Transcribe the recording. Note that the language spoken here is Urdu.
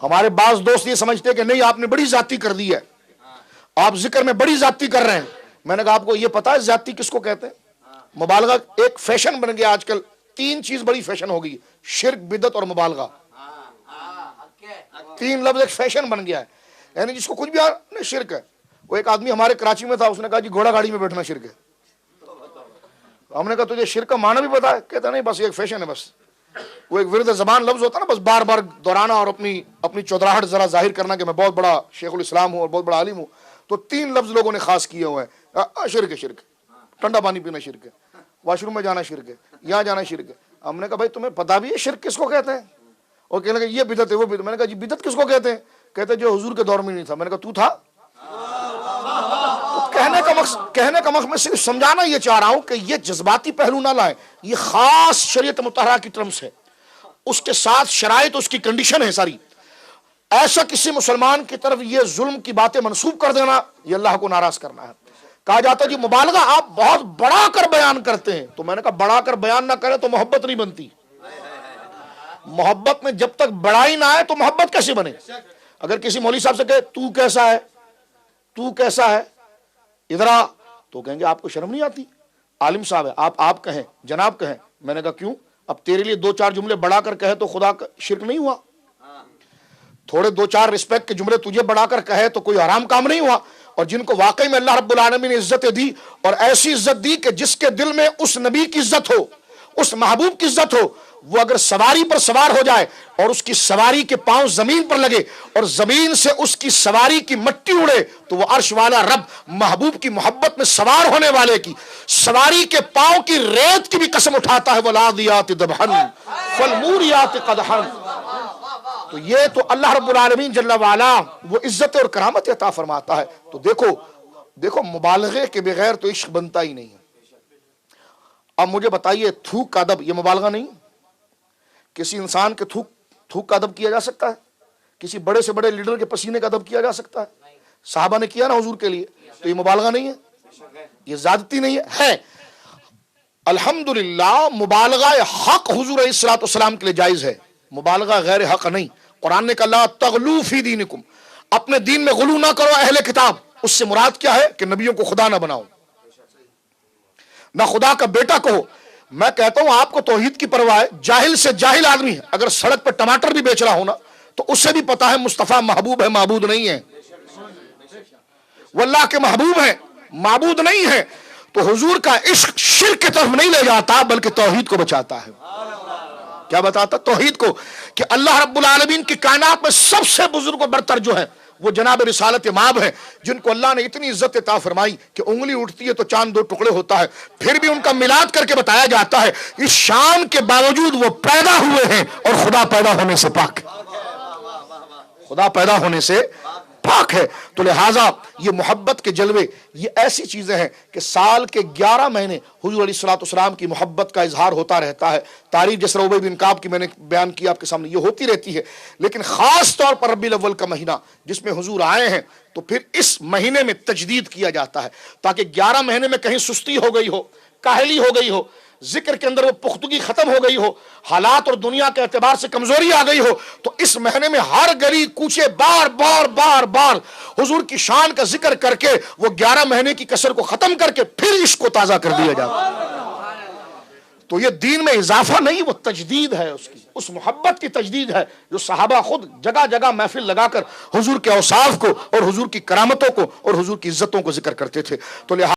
ہمارے بعض دوست یہ سمجھتے ہیں کہ نہیں آپ نے بڑی زیادتی کر دی ہے، آپ ذکر میں بڑی زیادتی کر رہے ہیں۔ میں نے کہا آپ کو یہ پتا ہے زیادتی کس کو کہتے ہیں؟ مبالغہ ایک فیشن بن گیا آج کل، تین چیز بڑی فیشن ہو گئی، شرک، بدعت اور مبالغہ۔ تین لفظ ایک فیشن بن گیا ہے، یعنی جس کو کچھ بھی شرک ہے۔ وہ ایک آدمی ہمارے کراچی میں تھا، اس نے کہا جی گھوڑا گاڑی میں بیٹھنا شرک ہے۔ ہم نے کہا تجھے شرک کا معنی بھی پتا ہے؟ کہتا نہیں بس یہ ایک فیشن ہے، بس وہ ایک ورد زبان لفظ ہوتا ہے نا، بس بار بار دہرانا اور اپنی چودراہٹ ذرا ظاہر کرنا کہ میں بہت بڑا شیخ الاسلام ہوں اور بہت بڑا عالم ہوں۔ تو تین لفظ لوگوں نے خاص کیے ہوئے ہیں، شرک ہے، شرک، ٹھنڈا پانی پینا شرک ہے، واش روم میں جانا شرک ہے، یہاں جانا شرک ہے۔ ہم نے کہا بھائی تمہیں پتا بھی ہے شرک کس کو کہتے ہیں؟ اور کہنے لگے یہ بدعت ہے، وہ بدعت۔ میں نے کہا جی بدعت کس کو کہتے ہیں؟ کہتے جو حضور کے دور میں نہیں تھا۔ میں نے کہا تو تھا؟ کہنے کا مقصد میں صرف سمجھانا یہ چاہ رہا ہوں کہ یہ جذباتی پہلو نہ لائیں، یہ خاص شریعت مطہرہ کی ٹرمز ہے، اس کے ساتھ شرائط، اس کی کنڈیشن ہے ساری۔ ایسا کسی مسلمان کی طرف یہ ظلم کی باتیں منسوب کر دینا، یہ اللہ کو ناراض کرنا ہے۔ کہا جاتا ہے جی مبالغہ آپ بہت بڑا کر بیان کرتے ہیں، تو میں نے کہا بڑا کر بیان نہ کریں تو محبت نہیں بنتی۔ محبت میں جب تک بڑائی نہ آئے تو محبت کیسے بنے؟ اگر کسی مولوی صاحب سے کہے تو کیسا ہے، تو کیسا ہے، ادھر آ، تو کہیں گے آپ کو شرم نہیں آتی؟ عالم صاحب ہے، آپ کہیں، جناب کہیں۔ میں نے کہا کیوں؟ اب تیرے لیے دو چار جملے بڑھا کر کہے تو خدا کا شرک نہیں ہوا؟ تھوڑے دو چار رسپیکٹ کے جملے تجھے بڑھا کر کہے تو کوئی حرام کام نہیں ہوا؟ اور جن کو واقعی میں اللہ رب العالمین نے عزت دی، اور ایسی عزت دی کہ جس کے دل میں اس نبی کی عزت ہو، اس محبوب کی عزت ہو، وہ اگر سواری پر سوار ہو جائے اور اس کی سواری کے پاؤں زمین پر لگے اور زمین سے اس کی سواری کی مٹی اڑے، تو وہ عرش والا رب محبوب کی محبت میں سوار ہونے والے کی سواری کے پاؤں کی ریت کی بھی قسم اٹھاتا ہے، وَالْعَادِيَاتِ ضَبْحًا فَالْمُورِيَاتِ قَدْحًا۔ تو یہ تو اللہ رب العالمین جل وعلا وہ عزت اور کرامت عطا فرماتا ہے۔ تو دیکھو مبالغے کے بغیر تو عشق بنتا ہی نہیں ہے۔ اب مجھے بتائیے تھوک کا ادب یہ مبالغہ نہیں؟ کسی انسان کے تھوک کا ادب کیا جا سکتا ہے؟ کسی بڑے سے بڑے لیڈر کے پسینے کا ادب کیا جا سکتا ہے؟ صحابہ نے کیا نا حضور کے لیے، تو یہ مبالغہ نہیں ہے؟ یہ زیادتی نہیں ہے؟ الحمدللہ مبالغہ حق حضور علیہ الصلوۃ والسلام کے لیے جائز ہے، مبالغہ غیر حق نہیں۔ قرآن نے کہا لا تغلو فی دینکم، اپنے دین میں غلو نہ کرو اہل کتاب۔ اس سے مراد کیا ہے؟ کہ نبیوں کو خدا نہ بناؤ، نہ خدا کا بیٹا کہو۔ میں کہتا ہوں آپ کو توحید کی پرواہ ہے، جاہل سے جاہل آدمی اگر سڑک پہ ٹماٹر بھی بیچ رہا ہونا تو اسے بھی پتا ہے مصطفیٰ محبوب ہے، معبود نہیں ہے، وہ اللہ کے محبوب ہے، معبود نہیں ہے۔ تو حضور کا عشق شرک کی طرف نہیں لے جاتا بلکہ توحید کو بچاتا ہے۔ کیا بتاتا؟ توحید کو، کہ اللہ رب العالمین کی کائنات میں سب سے بزرگ و برتر جو ہے وہ جناب رسالت مآب ہے، جن کو اللہ نے اتنی عزت عطا فرمائی کہ انگلی اٹھتی ہے تو چاند دو ٹکڑے ہوتا ہے، پھر بھی ان کا میلاد کر کے بتایا جاتا ہے اس شان کے باوجود وہ پیدا ہوئے ہیں اور خدا پیدا ہونے سے پاک، خدا پیدا ہونے سے پاک ہے۔ تو لہٰذا یہ محبت کے جلوے یہ ایسی چیزیں ہیں کہ سال کے 11 مہینے حضور علیہ الصلوۃ والسلام کی محبت کا اظہار ہوتا رہتا ہے۔ تاریخ جس طرح ابی بن کعب کی میں نے بیان کیا آپ کے سامنے، یہ ہوتی رہتی ہے، لیکن خاص طور پر ربیع الاول کا مہینہ جس میں حضور آئے ہیں، تو پھر اس مہینے میں تجدید کیا جاتا ہے تاکہ 11 مہینے میں کہیں سستی ہو گئی ہو، کاہلی ہو گئی ہو، ذکر کے اندر وہ پختگی ختم ہو گئی ہو، حالات اور دنیا کے اعتبار سے کمزوری آ گئی ہو، تو اس مہینے میں ہر گلی کوچے بار بار حضور کی شان کا ذکر کر کے وہ 11 مہینے کی کسر کو ختم کر کے پھر عشق کو تازہ کر دیا جاتا ہے۔ تو یہ دین میں اضافہ نہیں، وہ تجدید ہے، اس محبت کی تجدید ہے جو صحابہ خود جگہ جگہ محفل لگا کر حضور کے اوصاف کو اور حضور کی کرامتوں کو اور حضور کی عزتوں کو ذکر کرتے تھے۔ تو لہٰذا